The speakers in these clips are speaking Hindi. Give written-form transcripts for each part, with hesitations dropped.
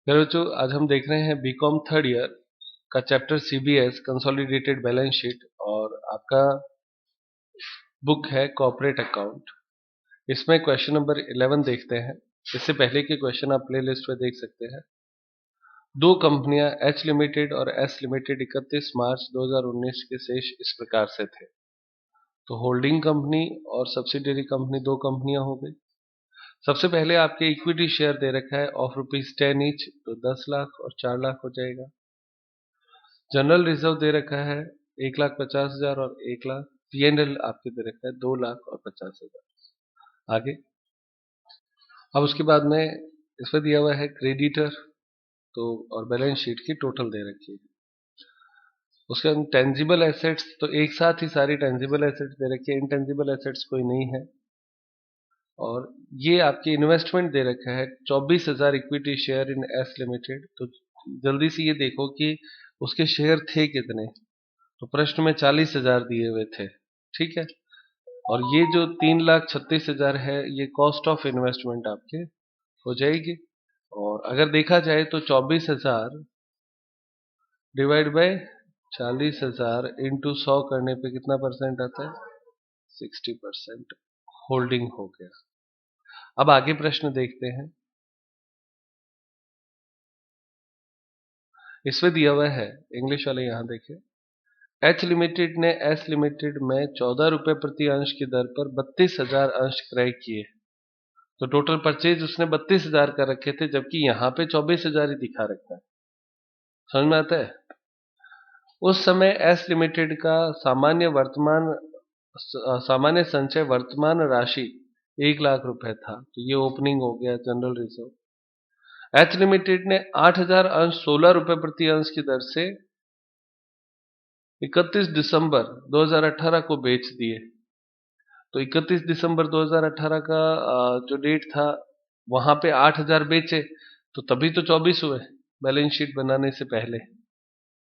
मेरे बच्चों, आज हम देख रहे हैं बीकॉम थर्ड ईयर का chapter CBS consolidated balance sheet, और आपका बुक है कॉर्पोरेट अकाउंट। इसमें क्वेश्चन नंबर 11 देखते हैं। इससे पहले के क्वेश्चन आप प्ले लिस्ट में देख सकते हैं। दो कंपनियां एच लिमिटेड और एस लिमिटेड 31 मार्च 2019 के शेष इस प्रकार से थे। तो होल्डिंग कंपनी और सब्सिडियरी कंपनी दो कंपनियां हो गई। सबसे पहले आपके इक्विटी शेयर दे रखा है ऑफ ₹10 ईच, तो 10 लाख और 4 लाख हो जाएगा। जनरल रिजर्व दे रखा है 1,50,000 और 1 लाख। पीएनएल आपके दे रखा है 2 लाख और 50,000। आगे अब उसके बाद में इसमें दिया हुआ है क्रेडिटर, तो और बैलेंस शीट की टोटल दे रखी है। उसके बाद टेंजिबल एसेट्स, तो एक साथ ही सारी टेंजिबल एसेट्स दे रखी है, इनटेंजिबल एसेट्स कोई नहीं है। और ये आपकी इन्वेस्टमेंट दे रखा है 24,000 इक्विटी शेयर इन एस लिमिटेड। तो जल्दी से ये देखो कि उसके शेयर थे कितने। तो प्रश्न में 40,000 दिए हुए थे, ठीक है। और ये जो 3,36,000 है, ये कॉस्ट ऑफ इन्वेस्टमेंट आपके हो जाएगी। और अगर देखा जाए तो 24,000 डिवाइड बाय 40,000 इंटू 100 करने पे कितना परसेंट आता है? 60% होल्डिंग हो गया। अब आगे प्रश्न देखते हैं। इसमें दिया हुआ है, इंग्लिश वाले यहां देखें। एच लिमिटेड ने एस लिमिटेड में 14 रुपए प्रति अंश की दर पर 32,000 अंश क्रय किए। तो टोटल परचेज उसने 32,000 का रखे थे, जबकि यहाँ पे 24,000 ही दिखा रखा है। समझ में आता है? उस समय एस लिमिटेड का सामान्य संचय वर्तमान राशि 1 लाख रुपए था। तो ये ओपनिंग हो गया जनरल रिजर्व। एच लिमिटेड ने 8,000 अंश 16 रुपए प्रति अंश की दर से 31 दिसंबर 2018 को बेच दिए। तो 31 दिसंबर 2018 का जो डेट था, वहां पे 8,000 बेचे, तो तभी तो 24 हुए बैलेंस शीट बनाने से पहले।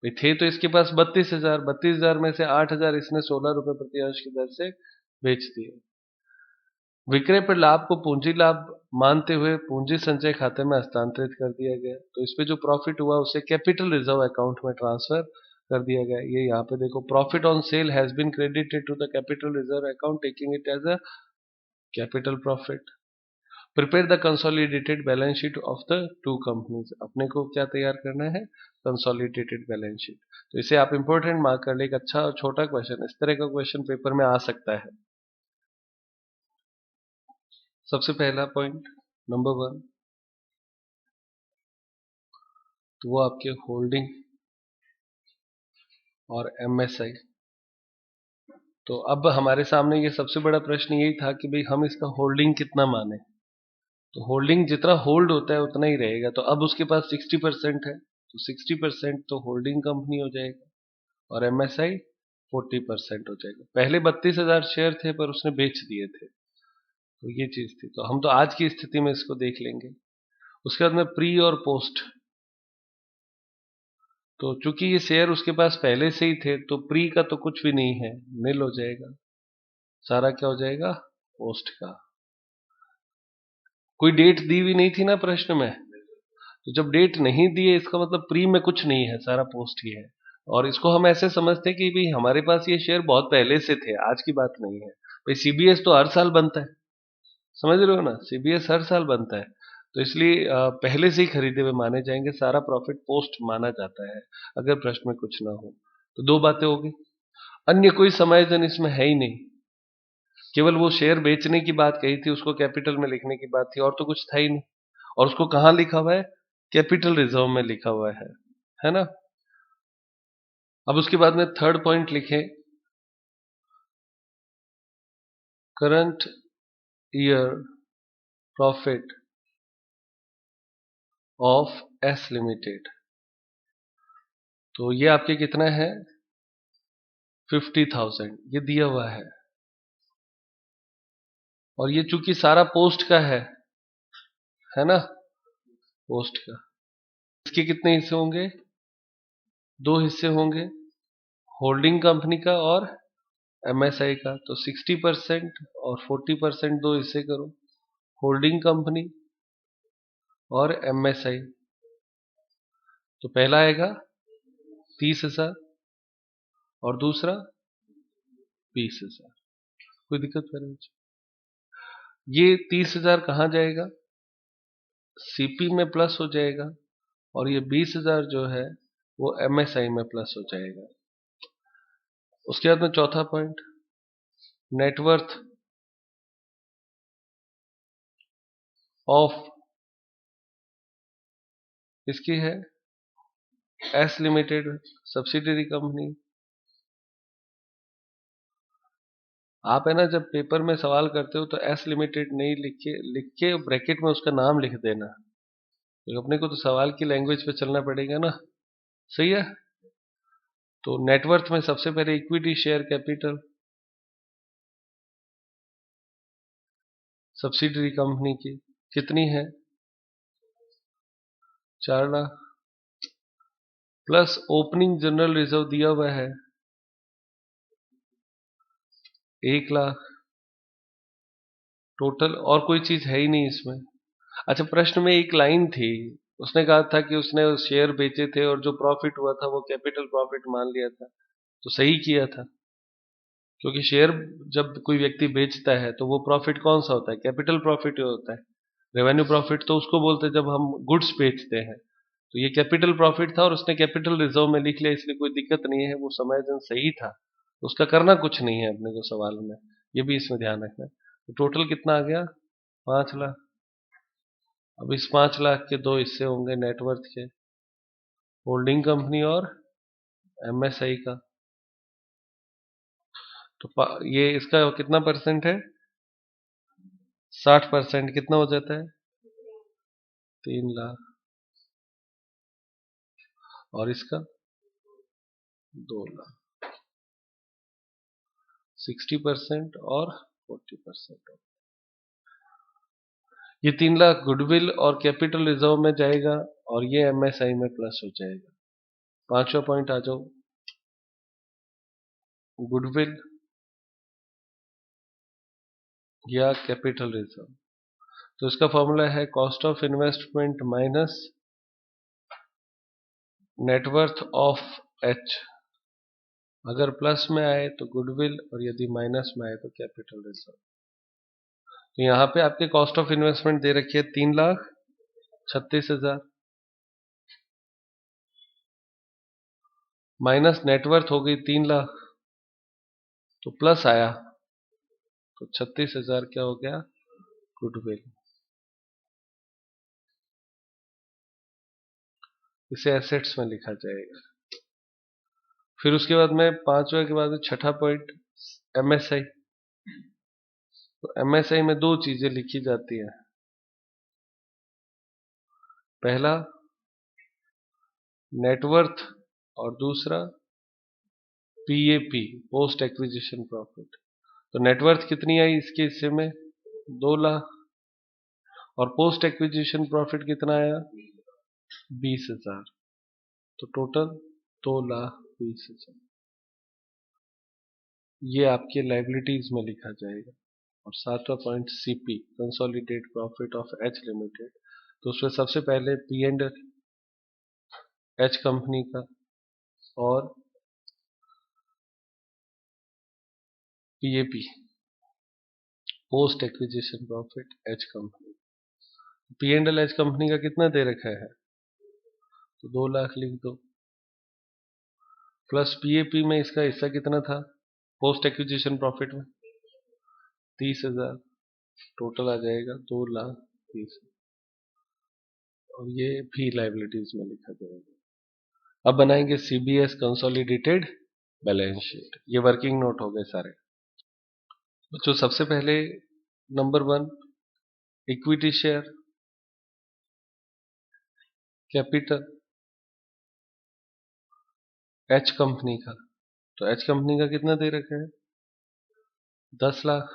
भाई थे तो इसके पास 32,000, 32,000 में से 8,000 इसने 16 रुपए प्रति अंश की दर से बेच दिए। विक्रय पर लाभ को पूंजी लाभ मानते हुए पूंजी संचय खाते में हस्तांतरित कर दिया गया। तो इस पे जो प्रॉफिट हुआ उसे कैपिटल रिजर्व अकाउंट में ट्रांसफर कर दिया गया। ये यहाँ पे देखो, profit on sale has been credited to the capital reserve account taking it as a capital profit. Prepare the consolidated balance sheet of the two companies. अपने को क्या तैयार करना है? Consolidated balance sheet. तो इसे आप इंपॉर्टेंट मार्क कर ले। एक अच्छा और छोटा क्वेश्चन, इस तरह का क्वेश्चन पेपर में आ सकता है। सबसे पहला पॉइंट नंबर 1, तो वो आपके होल्डिंग और एमएसआई। तो अब हमारे सामने ये सबसे बड़ा प्रश्न यही था कि भाई हम इसका होल्डिंग कितना माने। तो होल्डिंग जितना होल्ड होता है उतना ही रहेगा। तो अब उसके पास 60% है, तो 60% तो होल्डिंग कंपनी हो जाएगा, और एमएसआई 40% हो जाएगा। पहले 32,000 शेयर थे पर उसने बेच दिए थे, तो ये चीज थी। तो हम तो आज की स्थिति में इसको देख लेंगे। उसके बाद में प्री और पोस्ट। तो चूंकि ये शेयर उसके पास पहले से ही थे, तो प्री का तो कुछ भी नहीं है, नील हो जाएगा। सारा क्या हो जाएगा? पोस्ट का। कोई डेट दी हुई नहीं थी ना प्रश्न में, तो जब डेट नहीं दी है इसका मतलब प्री में कुछ नहीं है, सारा पोस्ट ही है। और इसको हम ऐसे समझते हैं कि भाई हमारे पास ये शेयर बहुत पहले से थे, आज की बात नहीं है। भाई सीबीएस तो हर साल बनता है, समझ रहे हो ना? सीबीएस हर साल बनता है, तो इसलिए पहले से ही खरीदे हुए माने जाएंगे। सारा प्रॉफिट पोस्ट माना जाता है अगर प्रश्न में कुछ ना हो। तो दो बातें हो गई। अन्य कोई समायोजन इसमें है ही नहीं, केवल वो शेयर बेचने की बात कही थी, उसको कैपिटल में लिखने की बात थी, और तो कुछ था ही नहीं। और उसको कहां लिखा हुआ है? कैपिटल रिजर्व में लिखा हुआ है ना? अब उसके बाद में थर्ड पॉइंट लिखे, current year profit of S limited. तो ये आपके कितना है? 50,000 ये दिया हुआ और ये चूंकि सारा पोस्ट का है ना? पोस्ट का। इसके कितने हिस्से होंगे? दो हिस्से होंगे, होल्डिंग कंपनी का और एमएसआई का। तो 60% और 40% दो हिस्से करो, होल्डिंग कंपनी और एमएसआई। तो पहला आएगा 30,000 और दूसरा 20,000। कोई दिक्कत करें? ये 30,000 कहाँ जाएगा? सीपी में प्लस हो जाएगा और ये 20,000 जो है वो एमएसआई में प्लस हो जाएगा। उसके बाद में चौथा पॉइंट, नेटवर्थ ऑफ इसकी है एस लिमिटेड सब्सिडरी कंपनी। आप है ना जब पेपर में सवाल करते हो तो एस लिमिटेड नहीं लिख के ब्रैकेट में उसका नाम लिख देना, तो अपने को तो सवाल की लैंग्वेज पे चलना पड़ेगा ना। सही है। तो नेटवर्थ में सबसे पहले equity share capital subsidiary company की कितनी है? 4 lakh plus opening general reserve दिया हुआ है 1 लाख टोटल, और कोई चीज है ही नहीं इसमें। अच्छा, प्रश्न में एक लाइन थी, उसने कहा था कि उसने शेयर बेचे थे और जो प्रॉफिट हुआ था वो कैपिटल प्रॉफिट मान लिया था। तो सही किया था, क्योंकि शेयर जब कोई व्यक्ति बेचता है तो वो प्रॉफिट कौन सा होता है? कैपिटल प्रॉफिट होता है। रेवेन्यू प्रॉफिट तो उसको बोलते हैं जब हम गुड्स बेचते हैं। तो ये कैपिटल प्रॉफिट था और उसने कैपिटल रिजर्व में लिख लिया, इसलिए कोई दिक्कत नहीं है, वो समायोजन सही था। उसका करना कुछ नहीं है अपने को सवाल में, ये भी इसमें ध्यान रखना है। तो टोटल कितना आ गया? 5 लाख। अब इस 5 लाख के दो हिस्से होंगे नेटवर्थ के, होल्डिंग कंपनी और एमएसआई का। तो ये इसका कितना परसेंट है? 60%। कितना हो जाता है? 3 लाख। और इसका 2 लाख। 60% और 40%। ये 3 लाख गुडविल और कैपिटल रिजर्व में जाएगा और ये एमएसआई में प्लस हो जाएगा। पांचवा पॉइंट आ जाओ, गुडविल या कैपिटल रिजर्व। तो इसका फॉर्मूला है cost of investment minus net worth of H. अगर प्लस में आए तो गुडविल और यदि माइनस में आए तो कैपिटल रिजर्व। तो यहाँ पे आपके कॉस्ट ऑफ इन्वेस्टमेंट दे रखी है 3,36,000 माइनस नेटवर्थ हो गई 3 लाख, तो प्लस आया तो 36,000 क्या हो गया? गुडविल। इसे एसेट्स में लिखा जाएगा। फिर उसके बाद में पांचवा के बाद छठा पॉइंट एमएसआई। तो एमएसआई में दो चीजें लिखी जाती है, पहला नेटवर्थ और दूसरा पीएपी पोस्ट एक्विजिशन प्रॉफिट। तो नेटवर्थ कितनी आई इसके हिस्से में? 2 लाख। और पोस्ट एक्विजिशन प्रॉफिट कितना आया? 20,000। तो टोटल 2,20,000। ये आपके लाइबिलिटीज में लिखा जाएगा। और सातवां point CP consolidate profit of H limited. तो उसमें सबसे पहले पी एंड एच कंपनी का और PAP post acquisition profit as company. P and L H company का कितना दे रखा है? तो 2 लाख लिख दो, प्लस पीएपी में इसका हिस्सा कितना था पोस्ट एक्विजिशन प्रॉफिट में? 30,000। टोटल आ जाएगा 2,30,000। और ये भी लाइबिलिटीज में लिखा जाएगा। अब बनाएंगे सीबीएस कंसोलिडेटेड बैलेंस शीट। ये वर्किंग नोट हो गए सारे बच्चों। सबसे पहले number 1 equity share capital H company का। तो एच कंपनी का कितना दे रखा है? 10 लाख।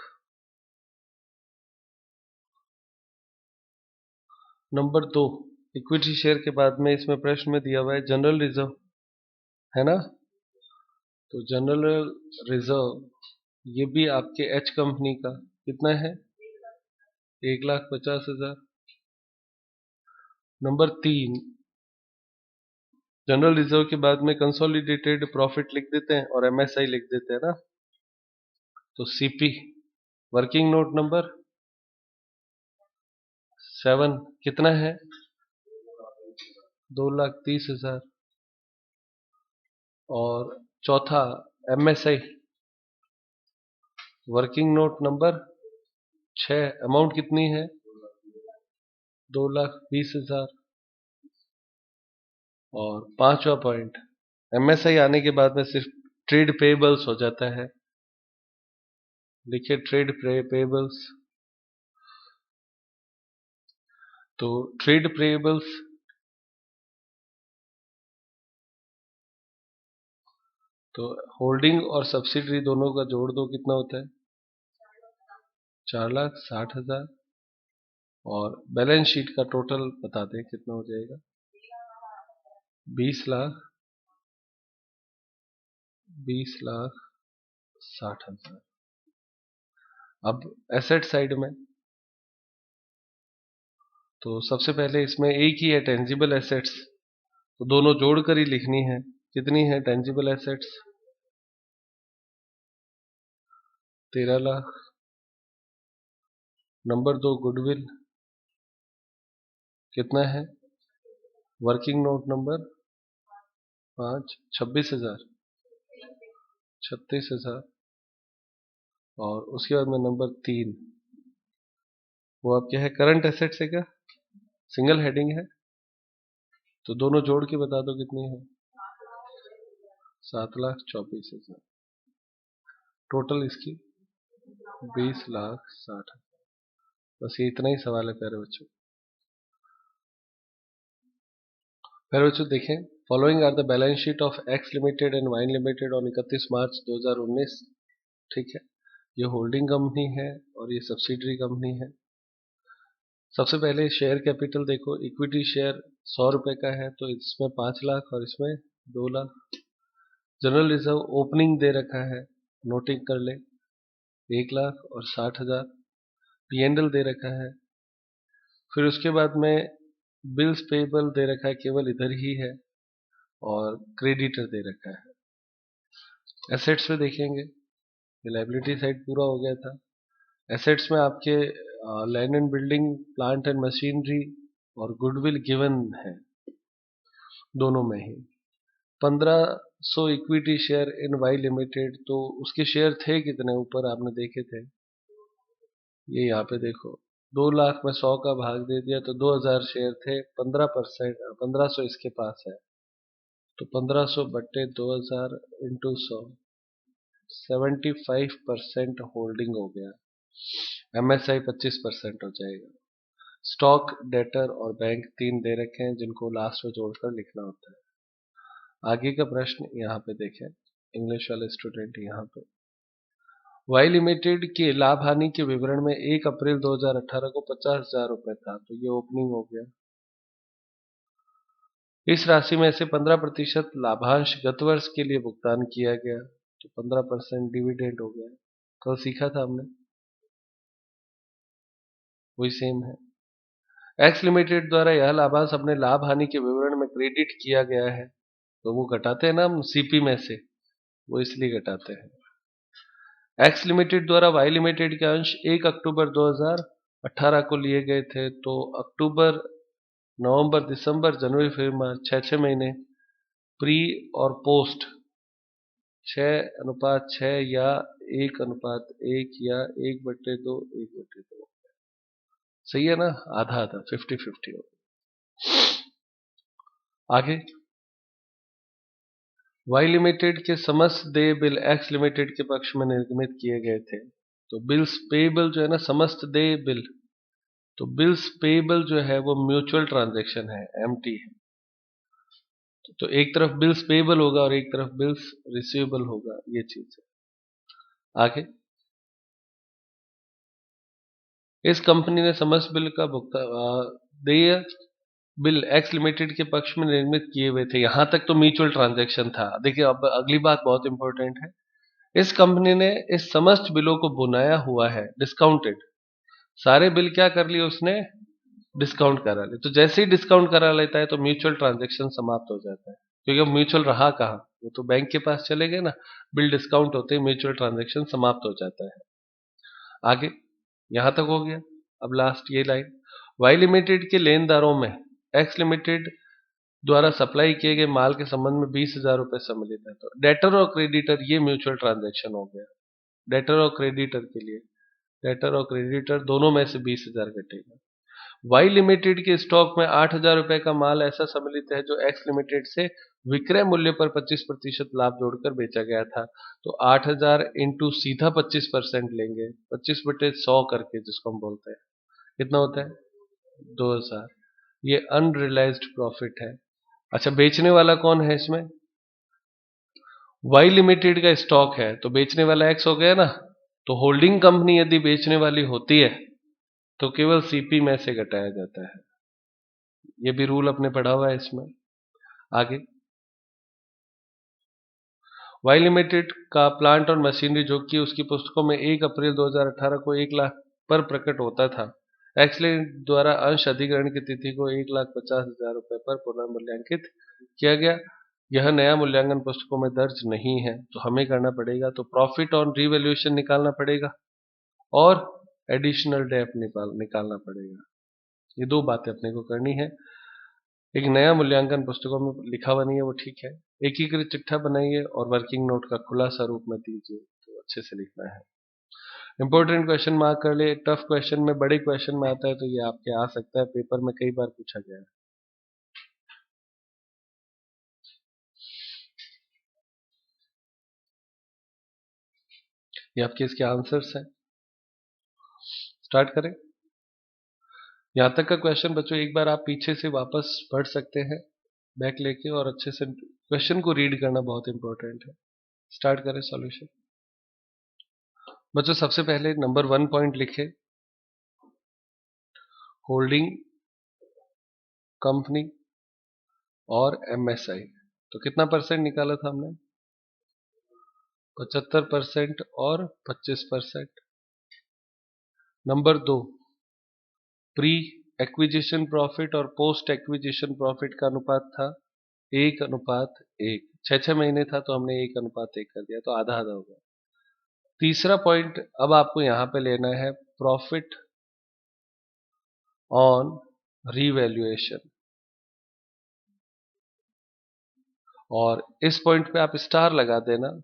नंबर 2 इक्विटी शेयर के बाद में इसमें प्रश्न में दिया हुआ है जनरल रिजर्व, है ना? तो जनरल रिजर्व ये भी आपके एच कंपनी का कितना है? 1,50,000। नंबर 3 जनरल रिजर्व के बाद में कंसोलिडेटेड प्रॉफिट लिख देते हैं और एमएसआई लिख देते हैं ना। तो सीपी वर्किंग नोट नंबर 7 कितना है? 2,30,000। और चौथा MSI working note number 6, amount कितनी है? 2,20,000। और पांचवा पॉइंट, एमएसआई आने के बाद में सिर्फ ट्रेड पेबल्स हो जाता है। लिखिए ट्रेड पेबल्स। तो ट्रेड पेबल्स तो होल्डिंग और सब्सिडरी दोनों का जोड़ दो, कितना होता है? 4,60,000। और बैलेंस शीट का टोटल बता दें कितना हो जाएगा? 20,60,000। अब एसेट साइड में तो सबसे पहले इसमें एक ही है टेंजिबल एसेट्स, तो दोनों जोड़कर ही लिखनी है। कितनी है tangible assets? 13 lakh. Number 2 goodwill कितना है? Working note number 5, 26,000। 36,000। और उसके बाद में नंबर 3, वो अब क्या है? करंट एसेट्स है क्या? सिंगल हेडिंग है, तो दोनों जोड़ के बता दो कितनी है? 7,24,000। टोटल इसकी 20,60,000। बस ये इतना ही सवाल है प्यारे बच्चों। प्यारे बच्चों देखें, following are the balance sheet of X limited and Y limited on 31 March 2019। ठीक है, ये होल्डिंग कंपनी है और ये सब्सिडरी कंपनी है। सबसे पहले शेयर कैपिटल देखो, इक्विटी शेयर 100 रुपए का है, तो इसमें 5 लाख और इसमें 2 लाख। जनरल रिजर्व ओपनिंग दे रखा है, नोटिंग कर ले, 1 लाख और 60,000। पीएनएल दे रखा है। फिर उसके बाद में बिल्स पेबल दे रखा है, केवल इधर ही है, और क्रेडिटर दे रखा है। एसेट्स में देखेंगे, लाइबिलिटी साइड पूरा हो गया था। एसेट्स में आपके land and building, plant and machinery और गुडविल गिवन है, दोनों में ही। 1,500 equity share in Y limited, तो उसके शेयर थे कितने? ऊपर आपने देखे थे, ये यहाँ पे देखो, 2 लाख में 100 का भाग दे दिया तो 2,000 शेयर थे। 15%, 1,500 इसके पास है, तो 1,500 बट्टे 2,000 इंटू 100, 75% होल्डिंग हो गया। एमएसआई 25% हो जाएगा। स्टॉक, डेटर और बैंक 3 दे रखे हैं, जिनको लास्ट में जोड़कर लिखना होता है। आगे का प्रश्न यहाँ पे देखें, इंग्लिश वाले स्टूडेंट यहाँ पे, वाई लिमिटेड के लाभ हानि के विवरण में 1 अप्रैल 2018 को 50,000 रुपए था, तो ये ओपनिंग हो गया। इस राशि में से 15% लाभांश गत वर्ष के लिए भुगतान किया गया, तो 15% डिविडेंड हो गया। कल सीखा था हमने, वही सेम है। एक्स लिमिटेड द्वारा यह लाभांश अपने लाभ हानि के विवरण में क्रेडिट किया गया है, तो वो घटाते हैं ना हम सीपी में से, वो इसलिए घटाते हैं। एक्स लिमिटेड द्वारा वाई लिमिटेड के अंश 1 अक्टूबर 2018 को लिए गए थे, तो अक्टूबर, नवंबर, दिसंबर, जनवरी, फरवरी, मार्च, 6 महीने प्री और पोस्ट 6:6 या 1:1 या 1/2, 1/2। सही है ना? आधा आधा, 50-50 हो। आगे, वाई लिमिटेड के समस्त देय बिल एक्स लिमिटेड के पक्ष में निर्गमित किए गए थे, तो बिल्स पेबल जो है ना, समस्त देय बिल, तो बिल्स पेबल जो है वो म्यूचुअल ट्रांजैक्शन है, एमटी है। तो एक तरफ बिल्स पेबल होगा और एक तरफ बिल्स रिसीवेबल होगा, ये चीज है। आगे, इस कंपनी ने समस्त बिल का भुगतान देय बिल एक्स लिमिटेड के पक्ष में निर्मित किए हुए थे। यहां तक तो म्यूचुअल ट्रांजैक्शन था। देखिए अब अगली बात बहुत इंपॉर्टेंट है, इस कंपनी ने इस समस्त बिलों को बुनाया हुआ है, डिस्काउंटेड। सारे बिल क्या कर लिए उसने? डिस्काउंट करा ले। तो जैसे ही डिस्काउंट करा लेता है तो म्यूचुअल ट्रांजैक्शन समाप्त हो जाता है। क्योंकि अब म्यूचुअल रहा कहाँ, वो तो बैंक के पास चले गए ना। बिल डिस्काउंट होते ही म्यूचुअल ट्रांजैक्शन समाप्त हो जाता है। आगे यहां तक हो गया। अब लास्ट ये लाइन, वाई लिमिटेड के लेनदारों में एक्स लिमिटेड द्वारा सप्लाई किए गए माल के संबंध में 20,000 रुपए सम्मिलित है। तो डेटर और क्रेडिटर ये म्यूचुअल ट्रांजैक्शन हो गया। डेटर और क्रेडिटर के लिए, डेटर और क्रेडिटर दोनों में से 20,000 घटेगा। वाई लिमिटेड के स्टॉक में 8,000 रुपए का माल ऐसा सम्मिलित है जो एक्स लिमिटेड से विक्रय मूल्य पर 25% लाभ जोड़कर बेचा गया था। तो 8,000 इंटू सीधा 25% लेंगे, 25/100 करके जिसको हम बोलते हैं, कितना होता है 2,000। ये अनरियलाइज्ड प्रॉफिट है। अच्छा, बेचने वाला कौन है इसमें? वाई लिमिटेड का स्टॉक है तो बेचने वाला एक्स हो गया ना। तो होल्डिंग कंपनी यदि बेचने वाली होती है तो केवल सीपी में से घटाया जाता है। ये भी रूल अपने पढ़ा हुआ है इसमें। आगे, वाई लिमिटेड का प्लांट और मशीनरी जो कि उसकी पुस्तकों में 1 अप्रैल 2018 को 1 लाख पर प्रकट होता था, एक्सलेंट द्वारा अंश अधिग्रहण की तिथि को 1,50,000 रुपए पर पुनर्मूल्यांकित किया गया। यह नया मूल्यांकन पुस्तकों में दर्ज नहीं है, तो हमें करना पड़ेगा, तो प्रॉफिट ऑन रिवैल्यूएशन निकालना पड़ेगा और एडिशनल डेप्ट निकालना पड़ेगा। ये दो बातें अपने को करनी है। एक नया मूल्यांकन पुस्तकों में लिखा हुआ नहीं है वो ठीक है, एकीकृत चिट्ठा बनाइए और वर्किंग नोट का खुलासा रूप में दीजिए, तो अच्छे से लिखना है। इंपॉर्टेंट क्वेश्चन मार्क कर ले। टफ क्वेश्चन में, बड़े क्वेश्चन में आता है तो ये आपके आ सकता है, पेपर में कई बार पूछा गया है। ये आपके इसके आंसर्स हैं। स्टार्ट करें। यहां तक का क्वेश्चन बच्चों एक बार आप पीछे से वापस पढ़ सकते हैं बैक लेके, और अच्छे से क्वेश्चन को रीड करना बहुत इंपॉर्टेंट है। स्टार्ट करें सॉल्यूशन। बच्चों सबसे पहले नंबर 1 पॉइंट लिखे, होल्डिंग कंपनी और एमएसआई। तो कितना परसेंट निकाला था हमने? 75% और 25%। नंबर 2, प्री एक्विजिशन प्रॉफिट और पोस्ट एक्विजिशन प्रॉफिट का अनुपात था 1:1। 6 महीने था तो हमने 1:1 कर दिया, तो आधा आधा हो गया। तीसरा पॉइंट अब आपको यहां पे लेना है, प्रॉफिट ऑन रीवैल्यूएशन, और इस पॉइंट पे आप स्टार लगा देना।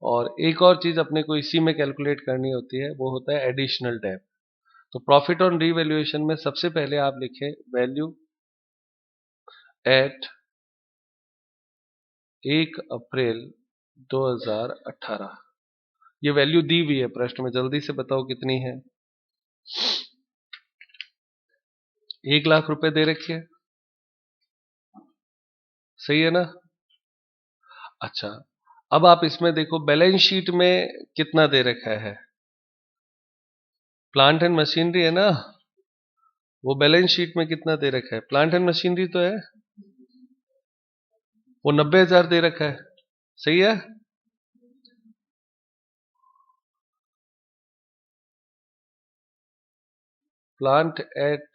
और एक और चीज अपने को इसी में कैलकुलेट करनी होती है, वो होता है एडिशनल डेप्ट। तो प्रॉफिट ऑन रीवैल्यूएशन में सबसे पहले आप लिखें वैल्यू एट 1 अप्रैल 2018। ये वैल्यू दी हुई है प्रश्न में, जल्दी से बताओ कितनी है? 1 लाख रुपए दे रखी है, सही है ना? अच्छा, अब आप इसमें देखो बैलेंस शीट में कितना दे रखा है, प्लांट एंड मशीनरी है ना, वो बैलेंस शीट में कितना दे रखा है? प्लांट एंड मशीनरी तो है, वो 90,000 दे रखा है, सही है? प्लांट एट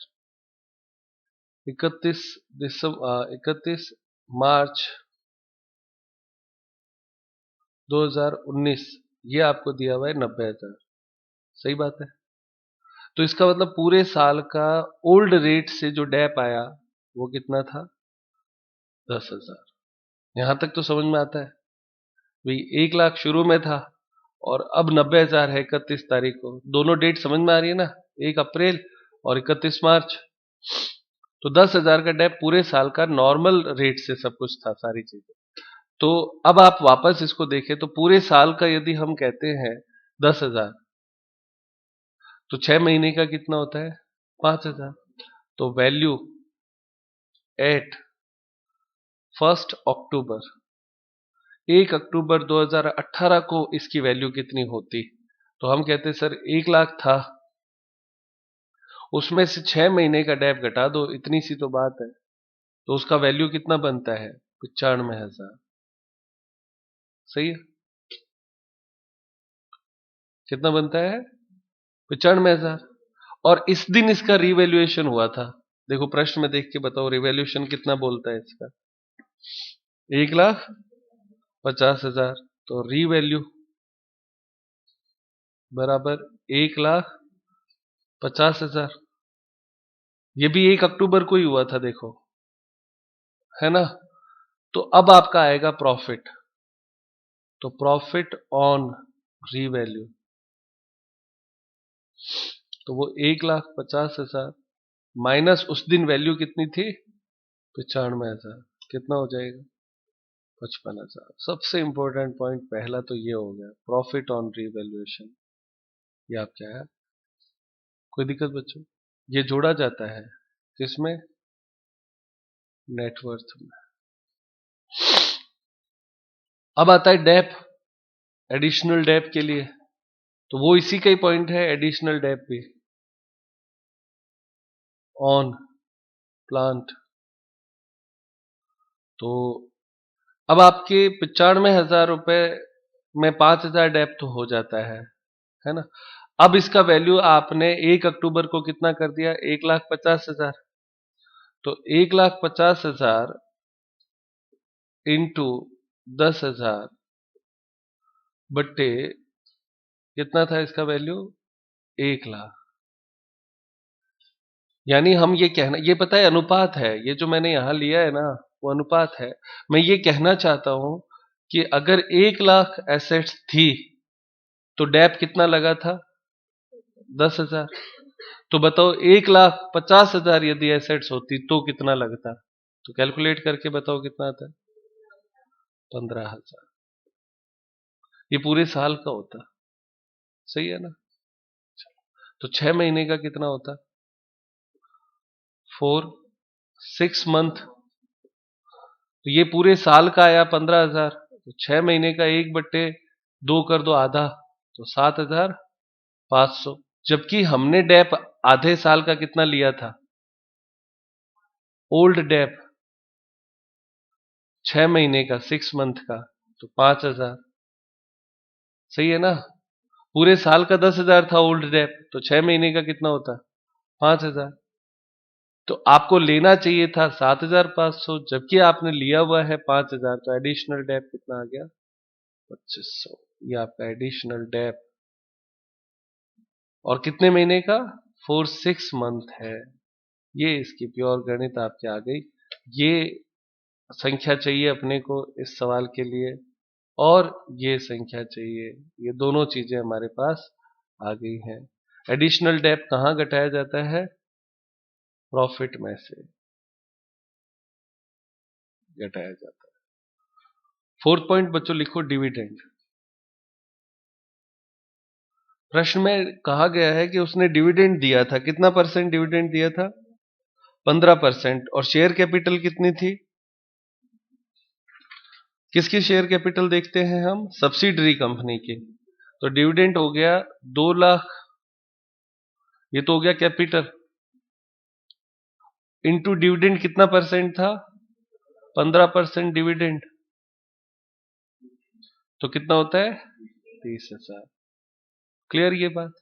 31 मार्च 2019, ये आपको दिया हुआ है 90,000, सही बात है। तो इसका मतलब पूरे साल का ओल्ड रेट से जो डेप आया वो कितना था? 10,000। यहां तक तो समझ में आता है भाई? 1 लाख शुरू में था और अब 90,000 है 31 तारीख को। दोनों डेट समझ में आ रही है ना, 1 अप्रैल और 31 मार्च। तो 10,000 का डेप पूरे साल का नॉर्मल रेट से सब कुछ था, सारी चीजें। तो अब आप वापस इसको देखें तो पूरे साल का यदि हम कहते हैं 10,000, तो 6 महीने का कितना होता है? 5,000। तो वैल्यू एट 1 अक्टूबर, 1 अक्टूबर 2018 को इसकी वैल्यू कितनी होती? तो हम कहते सर 1 लाख था, उसमें से 6 महीने का डेप घटा दो, इतनी सी तो बात है। तो उसका वैल्यू कितना बनता है? 95,000, सही है? कितना बनता है? 95,000। और इस दिन इसका रिवैल्यूएशन हुआ था। देखो प्रश्न में देख के बताओ रिवैल्यूएशन कितना बोलता है इसका। 1,50,000, तो रीवैल्यू बराबर 1,50,000। ये भी 1 अक्टूबर को ही हुआ था, देखो, है ना। तो अब आपका आएगा प्रॉफिट, तो प्रॉफिट ऑन रीवैल्यू, तो वो 1,50,000 माइनस उस दिन वैल्यू कितनी थी, 95,000, कितना हो जाएगा, 55,000। सबसे इंपॉर्टेंट पॉइंट पहला तो ये हो गया, प्रॉफिट ऑन रीवैल्यूएशन। ये आप क्या है, कोई दिक्कत बच्चों, ये जोड़ा जाता है किसमें, नेटवर्थ में। अब आता है डेप, एडिशनल डेप के लिए, तो वो इसी का ही पॉइंट है, एडिशनल डेप भी ऑन प्लांट। तो अब आपके 95,000 रुपए में 5,000 डेप तो हो जाता है ना। अब इसका वैल्यू आपने 1 अक्टूबर को कितना कर दिया, 1,50,000, तो 1,50,000 इंटू 10,000 बट्टे कितना था इसका वैल्यू, 1,00,000। यानी हम ये कहना, ये पता है अनुपात है, ये जो मैंने यहां लिया है ना वो अनुपात है। मैं ये कहना चाहता हूं कि अगर 1,00,000 एसेट्स थी तो डेप कितना लगा था, 10,000। तो बताओ 1,50,000 यदि एसेट्स होती तो कितना लगता, तो कैलकुलेट करके बताओ कितना आता है, 15,000। ये पूरे साल का होता, सही है ना। तो 6 महीने का कितना होता, 6 मंथ, तो ये पूरे साल का आया 15,000, तो 6 महीने का 1/2 कर दो, आधा, तो 7,500। जबकि हमने डेप आधे साल का कितना लिया था, ओल्ड डेप 6 महीने का, 6 मंथ का, तो 5,000, सही है ना। पूरे साल का 10,000 था ओल्ड डेप, तो 6 महीने का कितना होता, 5,000। तो आपको लेना चाहिए था 7,500, जबकि आपने लिया हुआ है 5,000, तो एडिशनल डेप कितना आ गया, 2,500। ये आपका एडिशनल डेप, और कितने महीने का, 6 मंथ है। ये इसकी प्योर गणित आपके आ गई। ये संख्या चाहिए अपने को इस सवाल के लिए, और ये संख्या चाहिए, ये दोनों चीजें हमारे पास आ गई हैं। एडिशनल डेप कहाँ घटाया जाता है, प्रॉफिट में से घटाया जाता है। 4th पॉइंट बच्चों लिखो, डिविडेंड। प्रश्न में कहा गया है कि उसने डिविडेंड दिया था, कितना परसेंट डिविडेंड दिया था, 15%, और शेयर कैपिटल कितनी थी, किसकी शेयर कैपिटल देखते हैं हम, सब्सिडरी कंपनी की। तो डिविडेंड हो गया 2,00,000, ये तो हो गया कैपिटल, इनटू डिविडेंड कितना परसेंट था, 15% डिविडेंड, तो कितना होता है, 30,000। क्लियर ये बात।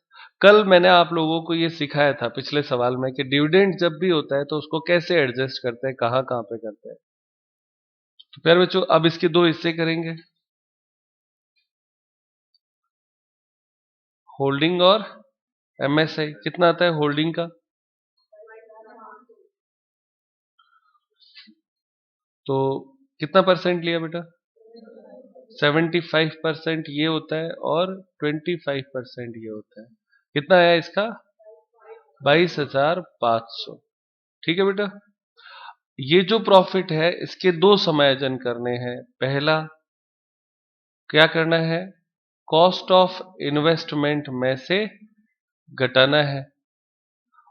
कल मैंने आप लोगों को ये सिखाया था पिछले सवाल में कि डिविडेंड जब भी होता है तो उसको कैसे एडजस्ट करते हैं, कहां कहां पे करते हैं। तो प्यारे बच्चों, अब इसके दो हिस्से करेंगे, होल्डिंग और एमएसआई। कितना आता है होल्डिंग का, तो कितना परसेंट लिया बेटा, 75% ये होता है, और 25% ये होता है। कितना आया इसका, 22,500। ठीक है बेटा। ये जो प्रॉफिट है इसके दो समायोजन करने हैं। पहला क्या करना है, कॉस्ट ऑफ इन्वेस्टमेंट में से घटाना है,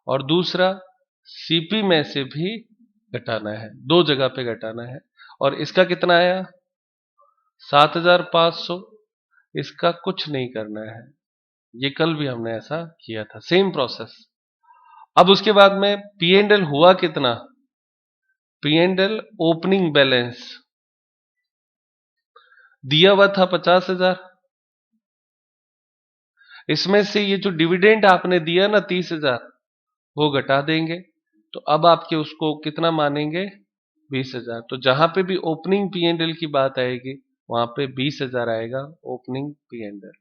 और दूसरा सीपी में से भी घटाना है, दो जगह पे घटाना है। और इसका कितना आया, 7,500। इसका कुछ नहीं करना है, ये कल भी हमने ऐसा किया था, सेम प्रोसेस। अब उसके बाद में पी एंड एल हुआ कितना, P and L opening balance दिया हुआ था 50,000, इसमें से ये जो डिविडेंड आपने दिया ना 30,000, वो घटा देंगे। तो अब आपके उसको कितना मानेंगे, 20,000। तो जहां पे भी ओपनिंग पी एंड एल की बात आएगी वहां पे 20,000 आएगा ओपनिंग पी एंड एल।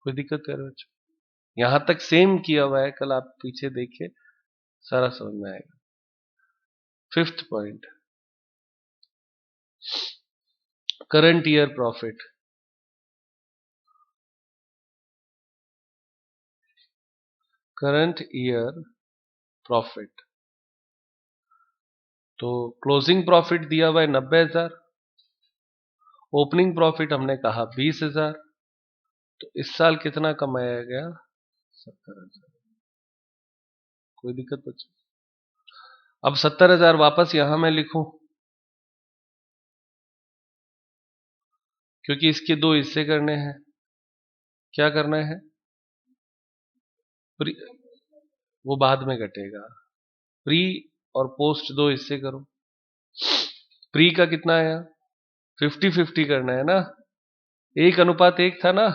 कोई दिक्कत है बच्चों? यहां तक सेम किया हुआ है, कल आप पीछे देखिए सारा समझ में आएगा। Fifth point, current year profit. Current year profit, तो क्लोजिंग प्रॉफिट दिया हुआ है 90,000, ओपनिंग प्रॉफिट हमने कहा 20,000, तो इस साल कितना कमाया गया? 70,000। कोई दिक्कत बच्चों? अब 70,000 वापस यहां मैं लिखूं, क्योंकि इसके दो हिस्से करने हैं। क्या करना है? प्री, वो बाद में घटेगा। प्री और पोस्ट दो हिस्से करो। प्री का कितना आया? 50-50 करना है ना, 1:1 था ना,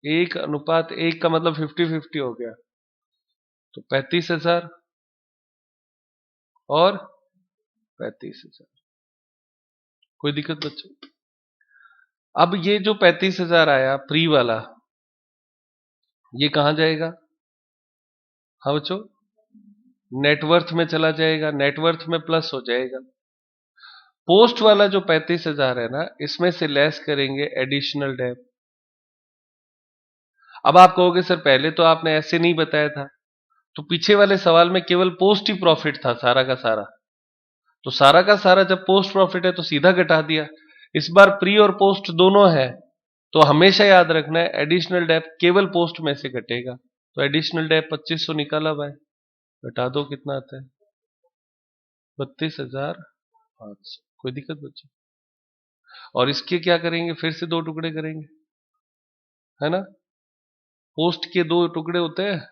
1:1 का मतलब 50-50 हो गया, तो 35,000 और 35,000। कोई दिक्कत बच्चों? अब ये जो 35,000 आया प्री वाला, ये कहां जाएगा? हाँ बच्चों, नेटवर्थ में चला जाएगा, नेटवर्थ में प्लस हो जाएगा। पोस्ट वाला जो 35,000 है ना, इसमें से लेस करेंगे एडिशनल डेप। अब आप कहोगे सर पहले तो आपने ऐसे नहीं बताया था, तो पीछे वाले सवाल में केवल पोस्ट ही प्रॉफिट था सारा का सारा, तो सारा का सारा जब पोस्ट प्रॉफिट है तो सीधा घटा दिया। इस बार प्री और पोस्ट दोनों है, तो हमेशा याद रखना है एडिशनल डेप केवल पोस्ट में से घटेगा। तो एडिशनल डेप 2500 निकाला हुआ है, घटा दो कितना आता है? 32,500। कोई दिक्कत बच्चों? और इसके क्या करेंगे? फिर से दो टुकड़े करेंगे, है ना। पोस्ट के दो टुकड़े होते हैं,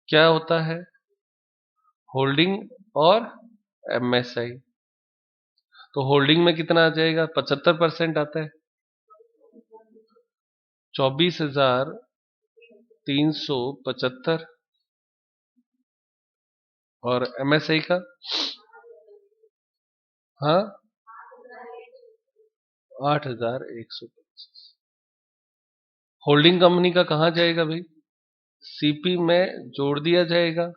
क्या होता है? होल्डिंग और एमएसआई। तो होल्डिंग में कितना आ जाएगा? 75% आता है, 24,375। और एमएसआई का, हाँ, 8,125। होल्डिंग कंपनी का कहां जाएगा भाई? सीपी में जोड़ दिया जाएगा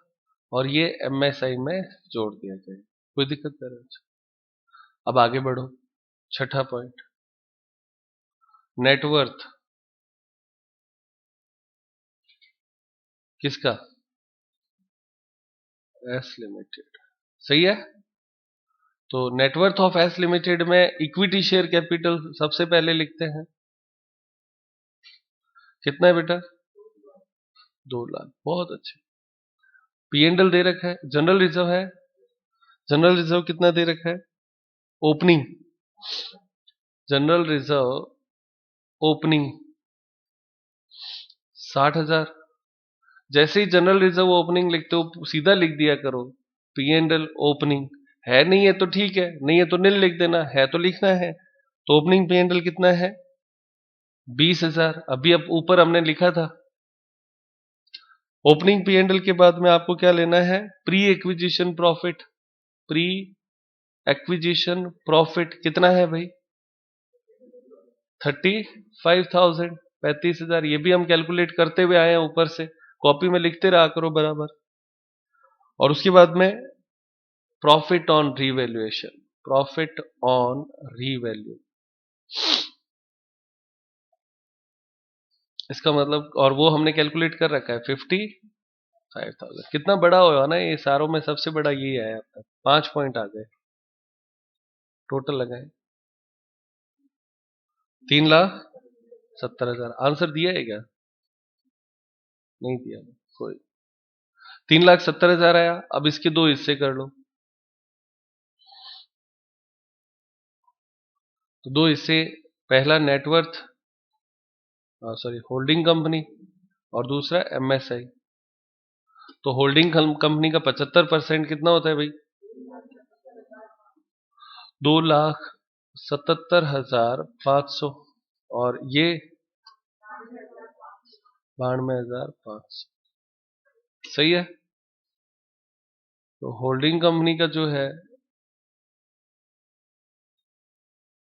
और ये एमएसआई में जोड़ दिया जाएगा। कोई दिक्कत नहीं है? अब आगे बढ़ो, छठा पॉइंट, नेटवर्थ किसका? S limited. सही है। तो नेटवर्थ ऑफ एस लिमिटेड में इक्विटी शेयर कैपिटल सबसे पहले लिखते हैं, कितना है बेटा? 2 लाख। बहुत अच्छे। पी एंड एल दे रखा है, जनरल रिजर्व है, जनरल रिजर्व कितना दे रखा है? Opening, general reserve opening 60,000। जैसे ही जनरल रिजर्व ओपनिंग लिखते हो सीधा लिख दिया करो पी एंड एल ओपनिंग। है नहीं है तो ठीक है, नहीं है तो नील लिख देना, है तो लिखना है। तो ओपनिंग पी एंड एल कितना है? 20,000। अभी अब ऊपर हमने लिखा था। ओपनिंग पी एंड एल के बाद में आपको क्या लेना है? Pre acquisition profit. Pre acquisition profit कितना है भाई? 35,000, 35,000। ये भी हम कैलकुलेट करते हुए आए हैं ऊपर से, कॉपी में लिखते रहा करो बराबर। और उसके बाद में profit on revaluation, profit on revalue, इसका मतलब, और वो हमने कैलकुलेट कर रखा है 55,000। कितना बड़ा होगा ना ये, सारों में सबसे बड़ा यही है। अब तक 5 पॉइंट आ गए, टोटल लगाए 3,70,000। आंसर दिया है क्या? नहीं दिया, कोई। 3,70,000 आया। अब इसके दो हिस्से कर लो, तो दो हिस्से, पहला नेटवर्थ, सॉरी होल्डिंग कंपनी, और दूसरा एमएसआई। तो होल्डिंग कंपनी का 75% कितना होता है भाई? 2,77,500। और ये 92,500। सही है। तो होल्डिंग कंपनी का जो है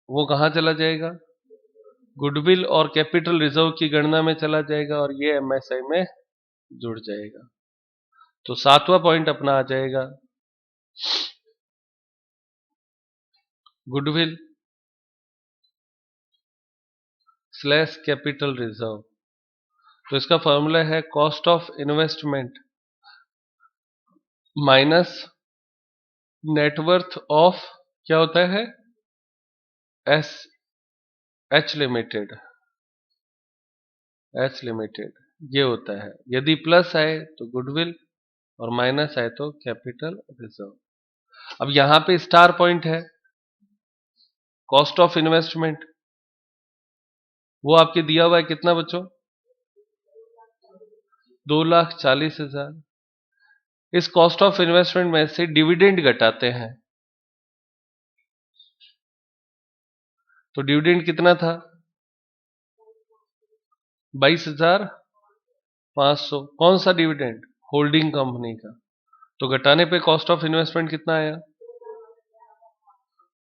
वो कहाँ चला जाएगा, गुडविल और कैपिटल रिजर्व की गणना में चला जाएगा और ये एमएसआई में जुड़ जाएगा। तो 7वां पॉइंट अपना आ जाएगा गुडविल स्लैश कैपिटल रिजर्व। तो इसका फॉर्मूला है cost of investment minus net worth of, क्या होता है, S H limited, H limited ये होता है। यदि प्लस आए तो गुडविल और माइनस आए तो कैपिटल रिजर्व। अब यहां पे स्टार पॉइंट है कॉस्ट ऑफ इन्वेस्टमेंट, वो आपके दिया हुआ है कितना बच्चों, 2,40,000। इस कॉस्ट ऑफ इन्वेस्टमेंट में से डिविडेंड घटाते हैं, तो डिविडेंड कितना था, 22,500। कौन सा डिविडेंड, होल्डिंग कंपनी का। तो घटाने पे कॉस्ट ऑफ इन्वेस्टमेंट कितना आया,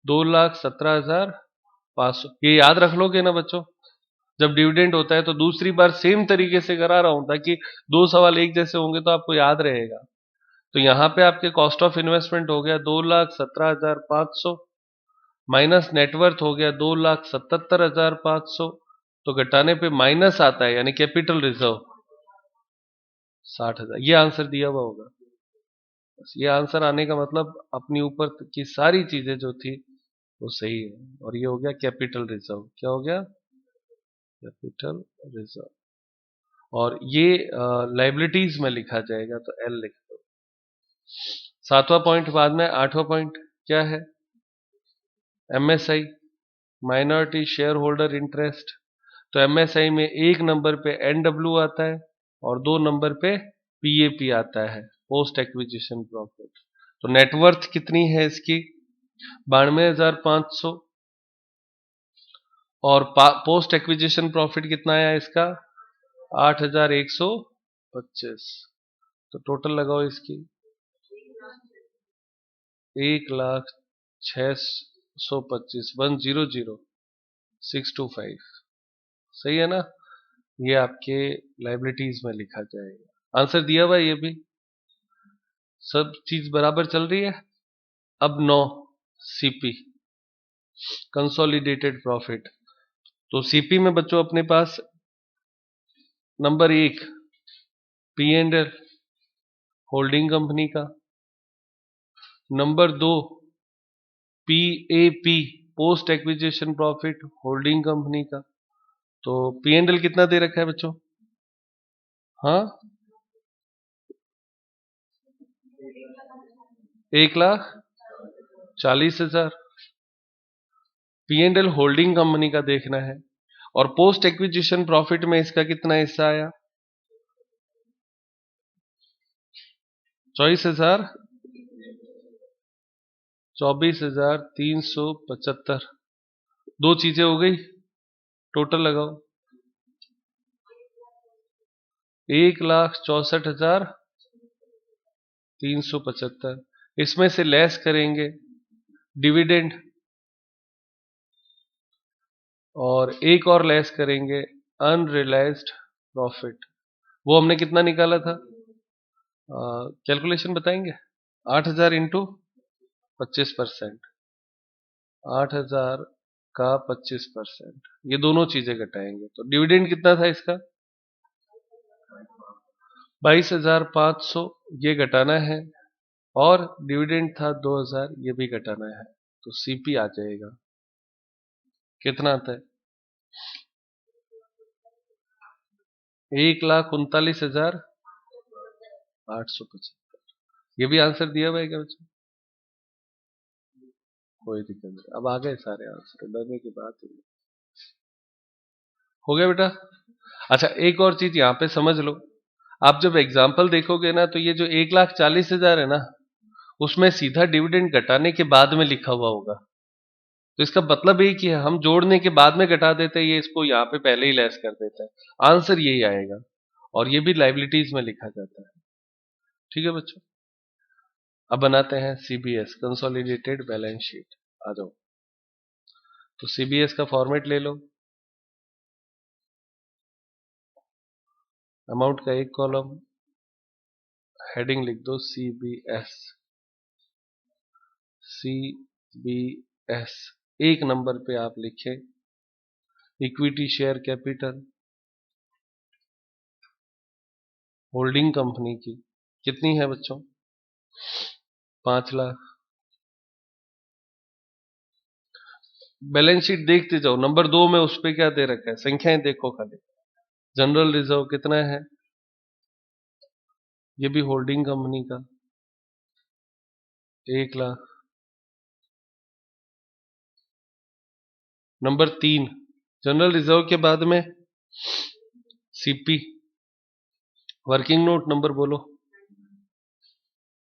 2,17,500। ये याद रख लोगे ना बच्चों, जब डिविडेंड होता है तो दूसरी बार सेम तरीके से करा रहा हूं ताकि दो सवाल एक जैसे होंगे तो आपको याद रहेगा। तो यहां पे आपके कॉस्ट ऑफ इन्वेस्टमेंट हो गया 2,17,500 माइनस नेटवर्थ हो गया 2,77,500। तो घटाने पे माइनस आता है यानी कैपिटल रिजर्व 60,000। ये आंसर दिया हुआ होगा। बस ये आंसर आने का मतलब अपनी ऊपर की सारी चीजें जो थी वो सही है। और ये हो गया कैपिटल रिजर्व, क्या हो गया, कैपिटल रिजर्व। और ये लाइबिलिटीज में लिखा जाएगा तो एल लिख दो। 7वां पॉइंट बाद में। 8वां पॉइंट क्या है, MSI minority share holder interest. तो एमएसआई में एक नंबर पे एनडब्ल्यू आता है और 2 नंबर पे पीएपी आता है, पोस्ट एक्विजिशन प्रॉफिट। तो नेटवर्थ कितनी है इसकी, 92,500 और पोस्ट एक्विजिशन प्रॉफिट कितना आया इसका, 8,125। तो टोटल लगाओ इसकी 1,06,25, 1,00,625। सही है ना, ये आपके लाइबिलिटीज में लिखा जाएगा। आंसर दिया हुआ है, ये भी सब चीज बराबर चल रही है। अब 9 सीपी कंसोलिडेटेड प्रॉफिट। तो सीपी में बच्चों अपने पास number 1 P and L holding company का, number 2 PAP post acquisition profit holding company का। तो पी एंड एल कितना दे रखा है बच्चों, हाँ 1,40,000 P and L holding company का देखना है। और पोस्ट एक्विजिशन प्रॉफिट में इसका कितना हिस्सा आया, 24,375। दो चीजें हो गई, टोटल लगाओ 1,64,375। इसमें से लेस करेंगे डिविडेंड और एक और लेस करेंगे अनरियलाइज्ड प्रॉफिट। वो हमने कितना निकाला था, कैलकुलेशन बताएंगे, 8,000 इंटू 25%, 8,000 का 25%, ये दोनों चीजें घटाएंगे। तो डिविडेंड कितना था इसका, 22,500, ये घटाना है। और डिविडेंड था 2,000, ये भी घटाना है। तो सीपी आ जाएगा, कितना आता है, 1,39,875। ये भी आंसर दिया हुआ है क्या बच्चों, कोई दिक्कत नहीं। अब आ गए सारे आंसर, डरने की बात ही नहीं। हो गया बेटा। अच्छा एक और चीज यहाँ पे समझ लो, आप जब एग्जाम्पल देखोगे ना तो ये जो 1,40,000 है ना, उसमें सीधा डिविडेंड घटाने के बाद में लिखा हुआ होगा। तो इसका मतलब ये कि हम जोड़ने के बाद में घटा देते हैं, ये इसको यहाँ पे पहले ही लेस कर देता है। आंसर यही आएगा और ये भी लाइबिलिटीज में लिखा जाता है। ठीक है बच्चों। अब बनाते हैं सीबीएस कंसोलिडेटेड बैलेंस शीट। आ जाओ। तो सीबीएस का फॉर्मेट ले लो। अमाउंट का एक कॉलम, हेडिंग लिख दो सीबीएस। सीबीएस एक नंबर पे आप लिखें equity share capital holding company की कितनी है बच्चों? 5 लाख। बैलेंस शीट देखते जाओ। नंबर 2 में उस पे क्या दे रखा है, संख्याएं देखो खाली। जनरल रिजर्व कितना है? ये भी होल्डिंग कंपनी का 1 लाख। नंबर 3 जनरल रिजर्व के बाद में सीपी वर्किंग नोट नंबर बोलो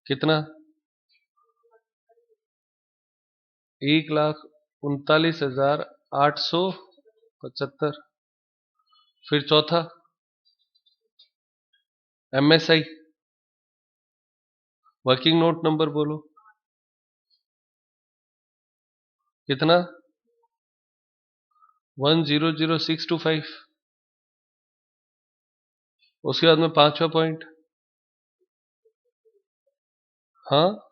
कितना? 1,39,875। फिर चौथा एमएसआई वर्किंग नोट नंबर बोलो कितना? 1,00625। उसके बाद में 5वां पॉइंट, हाँ,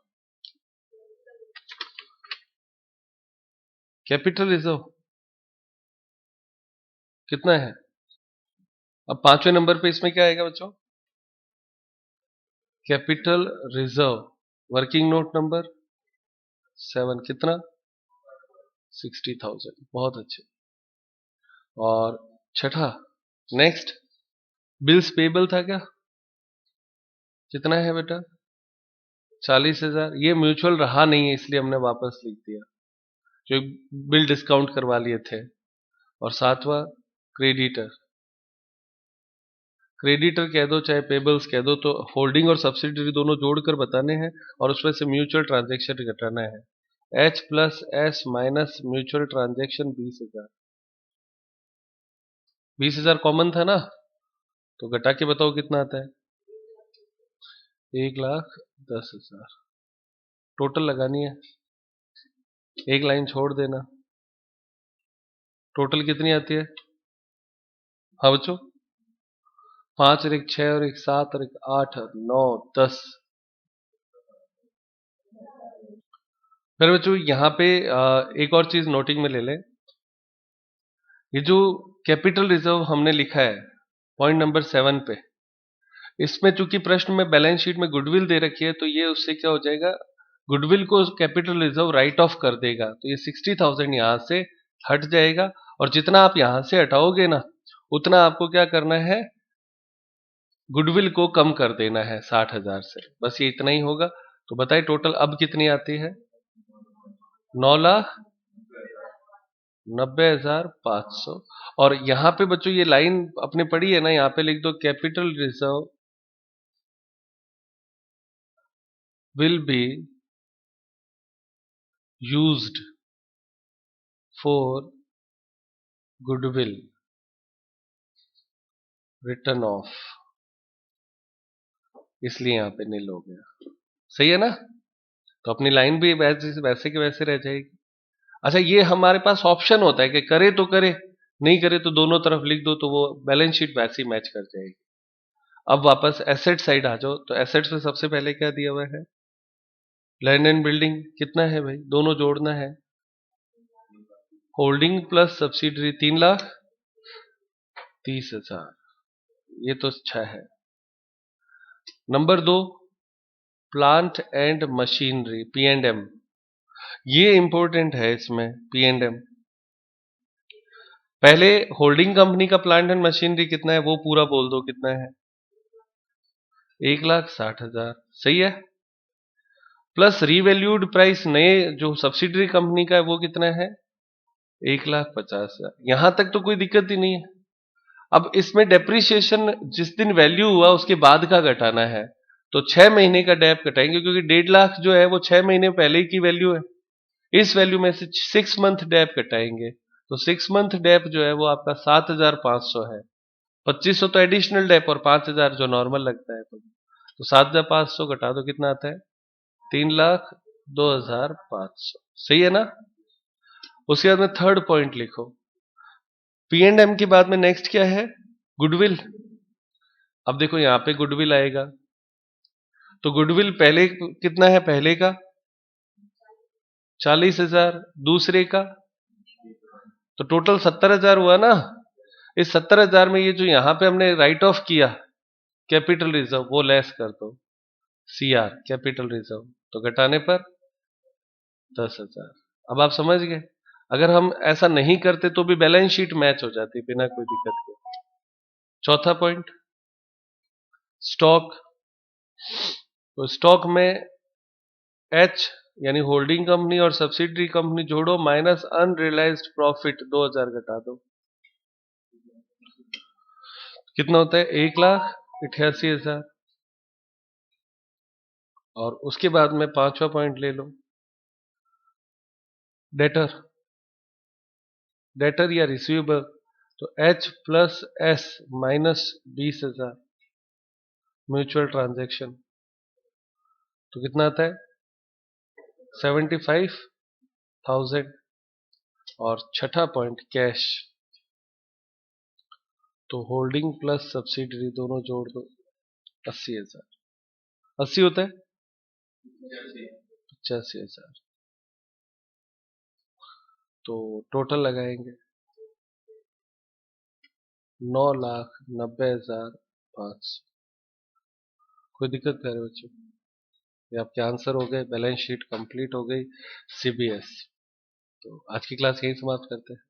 कैपिटल रिजर्व कितना है? अब 5वें नंबर पे इसमें क्या आएगा बच्चों? Capital reserve working note number 7 कितना? 60,000। बहुत अच्छे। और छठा नेक्स्ट बिल्स पेबल था क्या? कितना है बेटा? 40,000। ये म्यूचुअल रहा नहीं है इसलिए हमने वापस लिख दिया, जो बिल डिस्काउंट करवा लिए थे। और 7वां क्रेडिटर, क्रेडिटर कह दो चाहे पेबल्स कह दो, तो होल्डिंग और सब्सिडरी दोनों जोड़कर बताने हैं और उसमें से म्यूचुअल ट्रांजैक्शन घटाना है। H plus S minus mutual transaction 20,000। 20,000 common था ना, तो घटा के बताओ कितना आता है? 1,10,000। टोटल लगानी है, एक लाइन छोड़ देना। टोटल कितनी आती है? हाँ बच्चों, 5 और 1 6 और 1 7 और 1 8 और 9 10। फिर बच्चों यहाँ पे एक और चीज नोटिंग में ले लें। ये जो कैपिटल रिजर्व हमने लिखा है पॉइंट नंबर 7 पे, इसमें चूंकि प्रश्न में बैलेंस शीट में गुडविल दे रखी है, तो ये उससे क्या हो जाएगा, गुडविल को कैपिटल रिजर्व राइट ऑफ कर देगा। तो ये 60,000 यहां से हट जाएगा और जितना आप यहां से हटाओगे ना, उतना आपको क्या करना है, गुडविल को कम कर देना है 60,000 से। बस ये इतना ही होगा। तो बताइए टोटल अब कितनी आती है? 9,90,500। और यहां पे बच्चों ये लाइन अपने पढ़ी है ना, यहां पे लिख दो capital reserve will be used for goodwill return of, इसलिए यहां पे नील हो गया। सही है ना? तो अपनी लाइन भी वैसे वैसे के वैसे रह जाएगी। अच्छा, ये हमारे पास ऑप्शन होता है कि करे तो करे, नहीं करे तो दोनों तरफ लिख दो, तो वो बैलेंस शीट वैसे ही मैच कर जाएगी। अब वापस एसेट साइड आ जाओ। तो एसेट्स में सबसे पहले क्या दिया हुआ है? लैंड एंड बिल्डिंग कितना है भाई? दोनों जोड़ना है। Holding plus subsidiary 3,30,000। ये तो अच्छा है। Number 2 plant and machinery P&M, ये इंपॉर्टेंट है। इसमें P&M पहले होल्डिंग कंपनी का प्लांट एंड मशीनरी कितना है वो पूरा बोल दो कितना है? 1,60,000। सही है। प्लस रीवैल्यूड प्राइस नए जो सब्सिडरी कंपनी का है वो कितना है? 1,50,000। यहां तक तो कोई दिक्कत ही नहीं है। अब इसमें डेप्रिसिएशन जिस दिन वैल्यू हुआ उसके बाद का घटाना है, तो 6 महीने का डेप घटाएंगे, क्योंकि 1,50,000 जो है वो 6 महीने पहले की वैल्यू है। इस वैल्यू में से 6 मंथ डेप घटाएंगे, तो 6 मंथ डेप जो है वो आपका 7,500 है। 2,500 तो एडिशनल डेप और 5,000 जो नॉर्मल लगता है। तो 7,500 घटा दो कितना आता है? 3,02,500, सही है ना। उसके बाद में थर्ड पॉइंट लिखो। P&M के बाद में नेक्स्ट क्या है, गुडविल। अब देखो यहाँ पे गुडविल आएगा, तो गुडविल पहले कितना है, पहले का 40,000, दूसरे का, तो टोटल 70,000 हुआ ना। इस 70,000 में ये जो यहाँ पे हमने राइट ऑफ किया कैपिटल रिजर्व, वो लेस कर दो, CR कैपिटल रिजर्व, तो घटाने पर 10,000। अब आप समझ गए। अगर हम ऐसा नहीं करते तो भी बैलेंस शीट मैच हो जाती बिना कोई दिक्कत के। चौथा पॉइंट, स्टॉक। तो स्टॉक में H यानी होल्डिंग कंपनी और सब्सिडरी कंपनी जोड़ो, माइनस अनरियलाइज्ड प्रॉफिट 2,000 घटा दो, कितना होता है, 1,88,000। और उसके बाद में पांचवा पॉइंट ले लो, डेटर। डेटर या रिसीवेबल, तो H plus S minus 20,000, mutual transaction, तो कितना आता है 75,000। और छठा पॉइंट कैश, तो होल्डिंग प्लस सब्सिडरी दोनों जोड़ दो, 80,000। 80 होता है 85,000। तो टोटल लगाएंगे 9,90,500। कोई दिक्कत कर रहे बच्चों, ये आपके आंसर हो गए, बैलेंस शीट कंप्लीट हो गई CBS। तो आज की क्लास यही समाप्त करते हैं।